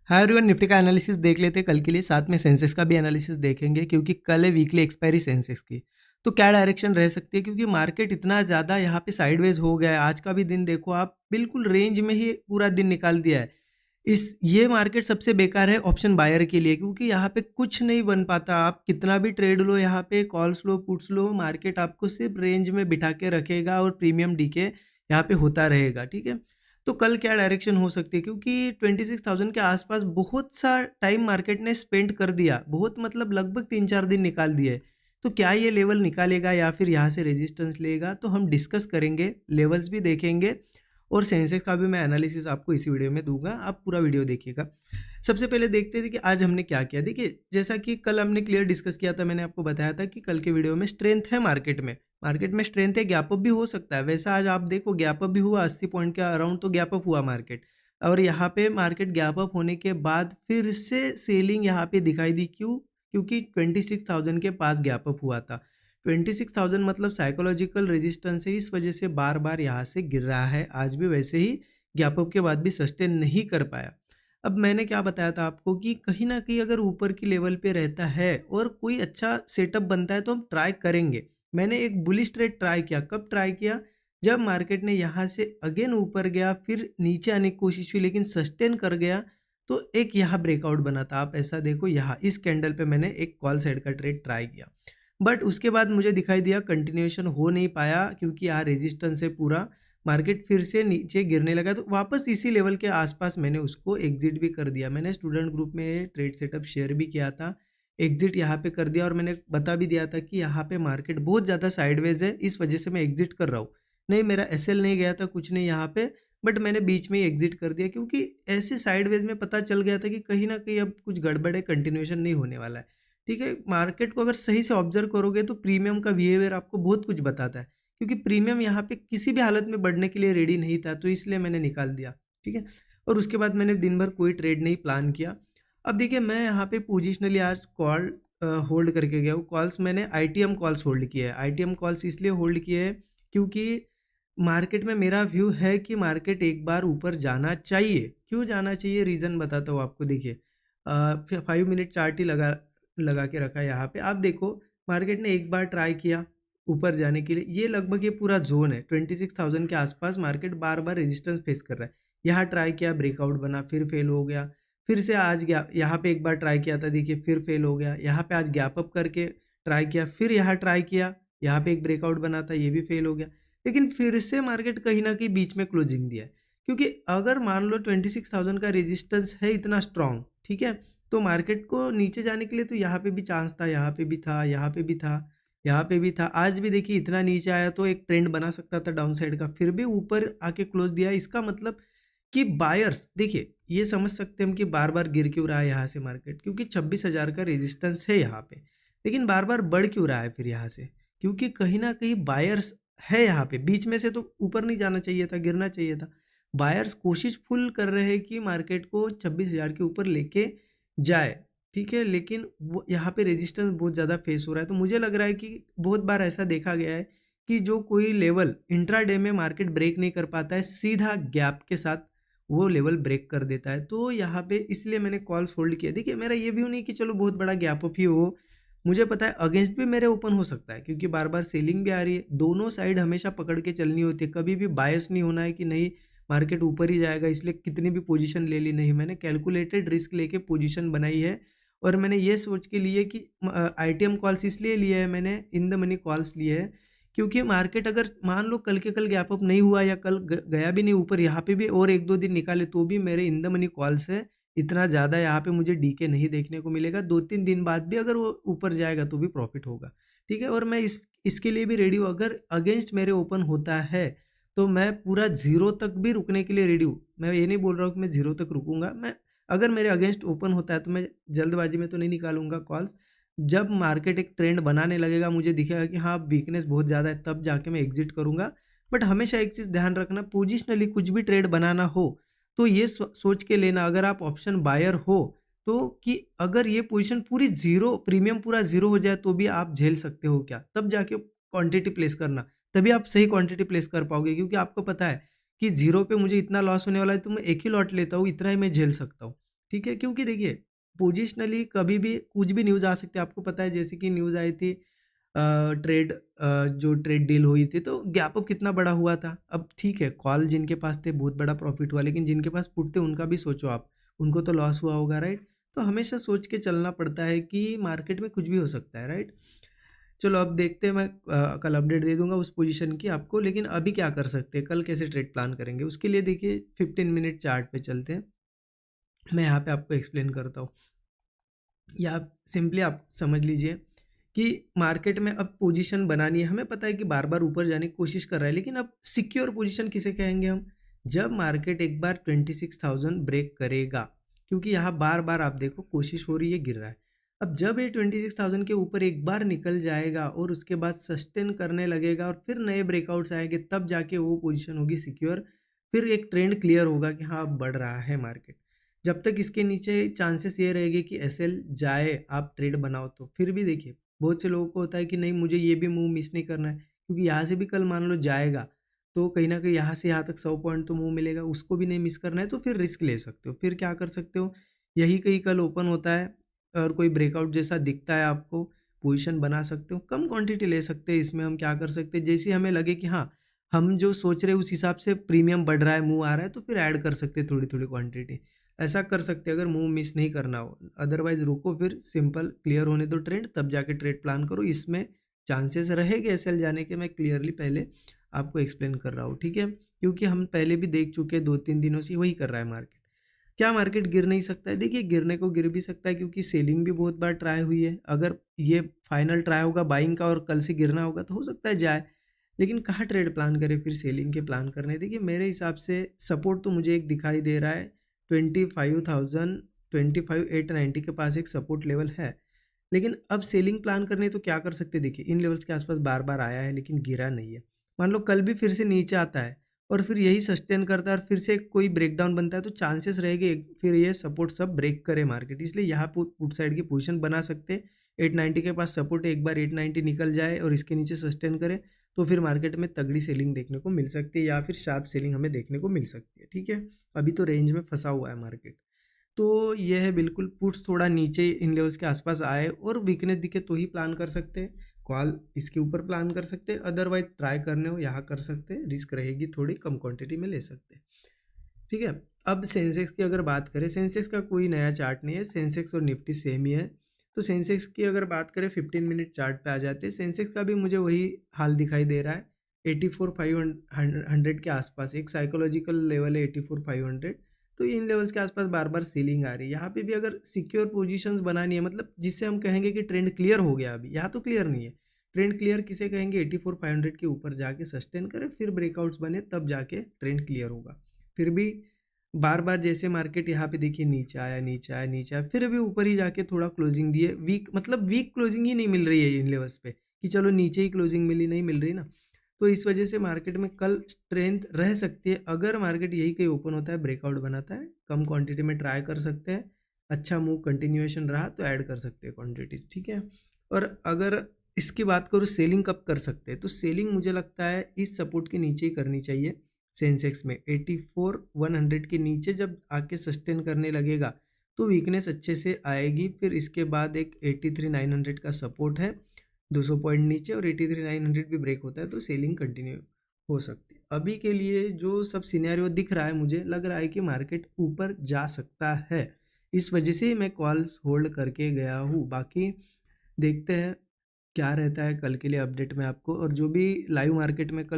Hi everyone, Nifty का analysis देख लेते हैं कल के लिए। साथ में सेंसेक्स का भी एनालिसिस देखेंगे क्योंकि कल है वीकली एक्सपायरी सेंसेक्स की। तो क्या डायरेक्शन रह सकती है, क्योंकि मार्केट इतना ज़्यादा यहाँ पे साइडवेज हो गया है। आज का भी दिन देखो आप, बिल्कुल रेंज में ही पूरा दिन निकाल दिया है। इस ये मार्केट सबसे बेकार है ऑप्शन बायर के लिए, क्योंकि यहाँ पे कुछ नहीं बन पाता। आप कितना भी ट्रेड लो, यहाँ पे कॉल्स लो, पुट्स लो, मार्केट आपको सिर्फ रेंज में बिठा के रखेगा और प्रीमियम डीके यहाँ पे होता रहेगा। ठीक है, तो कल क्या डायरेक्शन हो सकती है, क्योंकि 26,000 के आसपास बहुत सा टाइम मार्केट ने स्पेंड कर दिया, बहुत मतलब लगभग 3-4 दिन निकाल दिए। तो क्या ये लेवल निकालेगा या फिर यहाँ से रेजिस्टेंस लेगा, तो हम डिस्कस करेंगे, लेवल्स भी देखेंगे और सेंसेक्स का भी मैं एनालिसिस आपको इसी वीडियो में दूंगा। आप पूरा वीडियो देखिएगा। सबसे पहले देखते थे कि आज हमने क्या किया। देखिए, जैसा कि कल हमने क्लियर डिस्कस किया था, मैंने आपको बताया था कि कल के वीडियो में स्ट्रेंथ है मार्केट में स्ट्रेंथ है, गैप अप भी हो सकता है। वैसा आज आप देखो गैप अप भी हुआ 80 पॉइंट के अराउंड, तो गैप अप हुआ मार्केट। और यहाँ पे मार्केट गैप अप होने के बाद फिर से सेलिंग यहाँ पे दिखाई दी। क्यों? क्योंकि 26,000 के पास गैप अप हुआ था। 26,000 मतलब साइकोलॉजिकल रेजिस्टेंस है, इस वजह से बार बार यहाँ से गिर रहा है। आज भी वैसे ही गैप अप के बाद भी सस्टेन नहीं कर पाया। अब मैंने क्या बताया था आपको कि कहीं ना कहीं अगर ऊपर की लेवल पे रहता है और कोई अच्छा सेटअप बनता है तो हम ट्राई करेंगे। मैंने एक बुलिश ट्रेड ट्राई किया। कब ट्राई किया? जब मार्केट ने यहाँ से अगेन ऊपर गया, फिर नीचे आने की कोशिश हुई लेकिन सस्टेन कर गया, तो एक यहाँ ब्रेकआउट बना था। आप ऐसा देखो, यहाँ इस कैंडल पे मैंने एक कॉल साइड का ट्रेड ट्राई किया, बट उसके बाद मुझे दिखाई दिया कंटिन्यूएशन हो नहीं पाया, क्योंकि यहाँ रेजिस्टेंस है पूरा। मार्केट फिर से नीचे गिरने लगा, तो वापस इसी लेवल के आसपास मैंने उसको एग्जिट भी कर दिया। मैंने स्टूडेंट ग्रुप में ट्रेड सेटअप शेयर भी किया था, एग्जिट यहाँ पे कर दिया और मैंने बता भी दिया था कि यहाँ पे मार्केट बहुत ज़्यादा साइडवेज है, इस वजह से मैं एग्जिट कर रहा हूँ। नहीं, मेरा एसएल नहीं गया था, कुछ नहीं यहाँ पे, बट मैंने बीच में ही एग्जिट कर दिया, क्योंकि ऐसे साइडवेज में पता चल गया था कि कहीं ना कहीं अब कुछ गड़बड़ है, कंटिन्यूएशन नहीं होने वाला है। ठीक है, मार्केट को अगर सही से ऑब्जर्व करोगे तो प्रीमियम का बिहेवियर आपको बहुत कुछ बताता है, क्योंकि प्रीमियम यहाँ पे किसी भी हालत में बढ़ने के लिए रेडी नहीं था, तो इसलिए मैंने निकाल दिया। ठीक है, और उसके बाद मैंने दिन भर कोई ट्रेड नहीं प्लान किया। अब देखिए, मैं यहाँ पे पोजिशनली आज कॉल होल्ड करके गया हूँ। कॉल्स मैंने आईटीएम कॉल्स होल्ड किए हैं। आईटीएम कॉल्स इसलिए होल्ड किए हैं क्योंकि मार्केट में मेरा व्यू है कि मार्केट एक बार ऊपर जाना चाहिए। क्यों जाना चाहिए, रीज़न बताता हूँ आपको। देखिए, 5 मिनट चार्ट ही लगा लगा के रखा है यहाँ पे। आप देखो, मार्केट ने एक बार ट्राई किया ऊपर जाने के लिए, ये लगभग ये पूरा जोन है 26,000 के आसपास। मार्केट बार बार रेजिस्टेंस फेस कर रहा है। यहाँ ट्राई किया, ब्रेकआउट बना, फिर फेल हो गया। फिर से आज गया, यहाँ पे एक बार ट्राई किया था, देखिए फिर फेल हो गया। यहाँ पे आज गैप अप करके ट्राई किया, फिर यहाँ ट्राई किया, यहाँ पे एक ब्रेकआउट बना था, ये भी फेल हो गया। लेकिन फिर से मार्केट कहीं ना कहीं बीच में क्लोजिंग दिया है, क्योंकि अगर मान लो 26,000 का रेजिस्टेंस है इतना स्ट्रांग, ठीक है, तो मार्केट को नीचे जाने के लिए तो यहाँ पे भी चांस था, यहाँ पे भी था, यहाँ पे भी था, यहाँ पे भी था। आज भी देखिए इतना नीचे आया तो एक ट्रेंड बना सकता था डाउन साइड का, फिर भी ऊपर आके क्लोज दिया। इसका मतलब कि बायर्स, देखिए ये समझ सकते हैं हम कि बार बार गिर क्यों रहा है यहाँ से मार्केट, क्योंकि 26,000 का रेजिस्टेंस है यहाँ पे, लेकिन बार बार बढ़ क्यों रहा है फिर यहाँ से, क्योंकि कहीं ना कहीं बायर्स है यहाँ पे। बीच में से तो ऊपर नहीं जाना चाहिए था, गिरना चाहिए था। बायर्स कोशिश फुल कर रहे हैं कि मार्केट को 26,000 के ऊपर लेके जाए, ठीक है, लेकिन वो यहाँ पे रेजिस्टेंस बहुत ज़्यादा फेस हो रहा है। तो मुझे लग रहा है कि बहुत बार ऐसा देखा गया है कि जो कोई लेवल इंट्राडे में मार्केट ब्रेक नहीं कर पाता है, सीधा गैप के साथ वो लेवल ब्रेक कर देता है। तो यहाँ पे इसलिए मैंने कॉल्स होल्ड किया। देखिए, मेरा ये व्यू नहीं कि चलो बहुत बड़ा गैप अप ही हो, मुझे पता है अगेंस्ट भी मेरे ओपन हो सकता है, क्योंकि बार बार सेलिंग भी आ रही है। दोनों साइड हमेशा पकड़ के चलनी होती है, कभी भी बायस नहीं होना है कि नहीं मार्केट ऊपर ही जाएगा इसलिए कितनी भी पोजीशन ले ली। नहीं, मैंने कैलकुलेटेड रिस्क लेके पोजीशन बनाई है, और मैंने ये सोच के लिए कि आईटीएम कॉल्स इसलिए लिए है मैंने, इन द मनी कॉल्स लिए है, क्योंकि मार्केट अगर मान लो कल के कल गैप अप नहीं हुआ या कल गया भी नहीं ऊपर, यहाँ पे भी और 1-2 दिन निकाले, तो भी मेरे इन द मनी कॉल्स है। इतना ज़्यादा यहाँ पे मुझे डीके नहीं देखने को मिलेगा। 2-3 दिन बाद भी अगर वो ऊपर जाएगा तो भी प्रॉफिट होगा। ठीक है, और मैं इसके लिए भी रेडी हूँ। अगर अगेंस्ट मेरे ओपन होता है तो मैं पूरा ज़ीरो तक भी रुकने के लिए रेडी हूँ। मैं ये नहीं बोल रहा हूँ कि मैं ज़ीरो तक रुकूँगा। मैं अगर मेरे अगेंस्ट ओपन होता है तो मैं जल्दबाजी में तो नहीं निकालूँगा कॉल्स। जब मार्केट एक ट्रेंड बनाने लगेगा, मुझे दिखेगा कि हाँ वीकनेस बहुत ज़्यादा है, तब जाके मैं एग्जिट करूँगा। बट हमेशा एक चीज़ ध्यान रखना, पोजिशनली कुछ भी ट्रेड बनाना हो तो ये सोच के लेना, अगर आप ऑप्शन बायर हो तो, कि अगर ये पोजीशन पूरी ज़ीरो, प्रीमियम पूरा ज़ीरो हो जाए तो भी आप झेल सकते हो क्या, तब जाके क्वांटिटी प्लेस करना। तभी आप सही क्वांटिटी प्लेस कर पाओगे, क्योंकि आपको पता है कि ज़ीरो पे मुझे इतना लॉस होने वाला है तो मैं एक ही लॉट लेता हूँ, इतना ही मैं झेल सकता हूँ। ठीक है, क्योंकि देखिए पोजिशनली कभी भी कुछ भी न्यूज़ आ सकती है, आपको पता है जैसे कि न्यूज़ आई थी जो ट्रेड डील हुई थी तो गैप अप कितना बड़ा हुआ था। अब ठीक है, कॉल जिनके पास थे बहुत बड़ा प्रॉफिट हुआ, लेकिन जिनके पास पुट थे उनका भी सोचो आप, उनको तो लॉस हुआ होगा, राइट? तो हमेशा सोच के चलना पड़ता है कि मार्केट में कुछ भी हो सकता है, राइट? चलो अब देखते हैं, मैं कल अपडेट दे दूंगा उस पोजीशन की आपको, लेकिन अभी क्या कर सकते हैं, कल कैसे ट्रेड प्लान करेंगे उसके लिए देखिए 15 मिनट चार्ट पे चलते हैं। मैं यहाँ पे आपको एक्सप्लेन करता हूँ, या सिंपली आप समझ लीजिए कि मार्केट में अब पोजीशन बनानी है, हमें पता है कि बार बार ऊपर जाने की कोशिश कर रहा है, लेकिन अब सिक्योर पोजीशन किसे कहेंगे हम, जब मार्केट एक बार 26,000 ब्रेक करेगा, क्योंकि यहाँ बार बार आप देखो कोशिश हो रही है, गिर रहा है। अब जब ये 26,000 के ऊपर एक बार निकल जाएगा और उसके बाद सस्टेन करने लगेगा और फिर नए ब्रेकआउट्स आएंगे, तब जाके वो पोजीशन होगी सिक्योर। फिर एक ट्रेंड क्लियर होगा कि हाँ अब बढ़ रहा है मार्केट। जब तक इसके नीचे चांसेस ये रहेंगे कि एसएल जाए, आप ट्रेड बनाओ, तो फिर भी देखिए बहुत से लोगों को होता है कि नहीं मुझे ये भी मूव मिस नहीं करना है, क्योंकि यहाँ से भी कल मान लो जाएगा तो कहीं ना कहीं यहाँ से यहाँ तक 100 पॉइंट तो मूव मिलेगा, उसको भी नहीं मिस करना है, तो फिर रिस्क ले सकते हो। फिर क्या कर सकते हो, यही कहीं कल ओपन होता है और कोई ब्रेकआउट जैसा दिखता है आपको, पोजीशन बना सकते हो, कम क्वांटिटी ले सकते हैं। इसमें हम क्या कर सकते हैं, जैसे हमें लगे कि हाँ हम जो सोच रहे हैं उस हिसाब से प्रीमियम बढ़ रहा है, मूव आ रहा है, तो फिर ऐड कर सकते हैं थोड़ी थोड़ी क्वांटिटी। ऐसा कर सकते हैं अगर मूव मिस नहीं करना हो, अदरवाइज रुको, फिर सिंपल क्लियर होने दो ट्रेंड, तब जाके ट्रेड प्लान करो। इसमें चांसेस रहेंगे एसएल जाने के, मैं क्लियरली पहले आपको एक्सप्लेन कर रहा हूँ, ठीक है? क्योंकि हम पहले भी देख चुके हैं, 2-3 दिनों से वही कर रहा है मार्केट। क्या मार्केट गिर नहीं सकता है? देखिए गिरने को गिर भी सकता है, क्योंकि सेलिंग भी बहुत बार ट्राई हुई है। अगर ये फाइनल ट्राई होगा बाइंग का और कल से गिरना होगा तो हो सकता है जाए, लेकिन कहाँ ट्रेड प्लान करें फिर सेलिंग के प्लान करने। देखिए मेरे हिसाब से सपोर्ट तो मुझे एक दिखाई दे रहा है, 25,000, 25,890 के पास एक सपोर्ट लेवल है। लेकिन अब सेलिंग प्लान करने तो क्या कर सकते हैं, देखिए इन लेवल्स के आसपास बार बार आया है लेकिन गिरा नहीं है। मान लो कल भी फिर से नीचे आता है और फिर यही सस्टेन करता है और फिर से कोई ब्रेकडाउन बनता है, तो चांसेस रहेंगे फिर ये सपोर्ट सब ब्रेक करे मार्केट, इसलिए यहाँ पुट साइड की पोजीशन बना सकते हैं। 890 के पास सपोर्ट है, एक बार 890 निकल जाए और इसके नीचे सस्टेन करे तो फिर मार्केट में तगड़ी सेलिंग देखने को मिल सकती है, या फिर शार्प सेलिंग हमें देखने को मिल सकती है, ठीक है? अभी तो रेंज में फंसा हुआ है मार्केट। तो ये है बिल्कुल, पुट्स थोड़ा नीचे इन लेवल्स के आसपास आए और वीकनेस दिखे तो ही प्लान कर सकते हैं, कॉल इसके ऊपर प्लान कर सकते हैं, अदरवाइज ट्राई करने हो यहाँ कर सकते हैं, रिस्क रहेगी थोड़ी, कम क्वांटिटी में ले सकते हैं, ठीक है? अब सेंसेक्स की अगर बात करें, सेंसेक्स का कोई नया चार्ट नहीं है, सेंसेक्स और निफ्टी सेम ही है। तो सेंसेक्स की अगर बात करें 15 मिनट चार्ट पे आ जाते हैं, सेंसेक्स का भी मुझे वही हाल दिखाई दे रहा है, 84,500 के आसपास एक साइकोलॉजिकल लेवल है, 84,500। तो इन लेवल्स के आसपास बार बार सीलिंग आ रही है, यहाँ पे भी अगर सिक्योर पोजीशंस बनानी है, मतलब जिससे हम कहेंगे कि ट्रेंड क्लियर हो गया, अभी यहाँ तो क्लियर नहीं है। ट्रेंड क्लियर किसे कहेंगे, 84,500 के ऊपर जाके सस्टेन करे, फिर ब्रेकआउट्स बने, तब जाके ट्रेंड क्लियर होगा। फिर भी बार बार जैसे मार्केट यहाँ पे देखिए नीचे आया नीचे आया नीचे आया, फिर भी ऊपर ही जाके थोड़ा क्लोजिंग दिए, वीक मतलब वीक क्लोजिंग ही नहीं मिल रही है इन लेवल्स पे, कि चलो नीचे ही क्लोजिंग मिली, नहीं मिल रही ना। तो इस वजह से मार्केट में कल स्ट्रेंथ रह सकती है, अगर मार्केट यही कहीं ओपन होता है, ब्रेकआउट बनाता है, कम क्वांटिटी में ट्राई कर सकते हैं, अच्छा मूव कंटिन्यूएशन रहा तो ऐड कर सकते हैं क्वांटिटीज, ठीक है? और अगर इसकी बात करूँ सेलिंग कब कर सकते हैं, तो सेलिंग मुझे लगता है इस सपोर्ट के नीचे ही करनी चाहिए। सेंसेक्स में 84,100 के नीचे जब आके सस्टेन करने लगेगा तो वीकनेस अच्छे से आएगी, फिर इसके बाद एक 83,900 का सपोर्ट है, 200 पॉइंट नीचे, और 83,900 भी ब्रेक होता है तो सेलिंग कंटिन्यू हो सकती है। अभी के लिए जो सब सिनेरियो दिख रहा है, मुझे लग रहा है कि मार्केट ऊपर जा सकता है, इस वजह से ही मैं कॉल्स होल्ड करके गया हूँ। बाकी देखते हैं क्या रहता है कल के लिए अपडेट में आपको, और जो भी लाइव मार्केट में कल